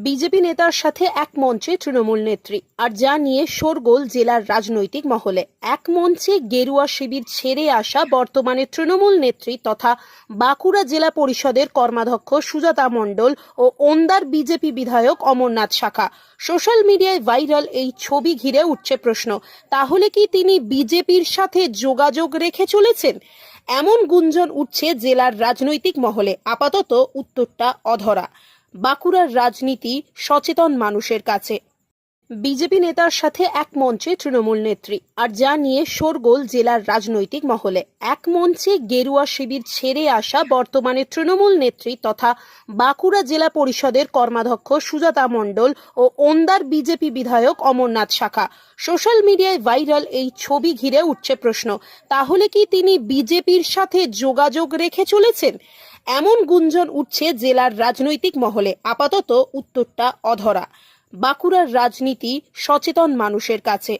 BJP নেতার সাথে এক মঞ্চে তৃণমূল নেত্রী, আর যা নিয়ে শোরগোল জেলার রাজনৈতিক মহলে। এক মঞ্চে গেরুয়া শিবির ছেড়ে আসা বর্তমানে তৃণমূল নেত্রী তথা বাঁকুড়া জেলা পরিষদের কর্মাধ্যক্ষ সুজাতা মণ্ডল ও ওন্দার বিজেপি বিধায়ক অমরনাথ শাখা। সোশ্যাল মিডিয়ায় ভাইরাল এই ছবি ঘিরে উঠছে প্রশ্ন, তাহলে কি তিনি বিজেপির সাথে যোগাযোগ রেখে চলেছেন? এমন গুঞ্জন উঠছে জেলার রাজনৈতিক মহলে। আপাতত উত্তরটা অধরা বাঁকুড়ার রাজনীতি সচেতন মানুষের কাছে। বিজেপি নেতার সাথে এক মঞ্চে তৃণমূল নেত্রী, আর যা নিয়ে শোরগোল জেলার রাজনৈতিক মহলে। এক মঞ্চে গেরুয়া শিবির ছেড়ে আসা বর্তমানে তৃণমূল নেত্রী তথা বাঁকুড়া জেলা পরিষদের কর্মাধ্যক্ষ সুজাতা মণ্ডল ও ওন্দার বিজেপি বিধায়ক অমরনাথ শাখা। সোশ্যাল মিডিয়ায় ভাইরাল এই ছবি ঘিরে উঠছে প্রশ্ন, তাহলে কি তিনি বিজেপির সাথে যোগাযোগ রেখে চলেছেন? এমন গুঞ্জন উঠছে জেলার রাজনৈতিক মহলে। আপাতত উত্তরটা অধরা বাঁকুড়ার রাজনীতি সচেতন মানুষের কাছে।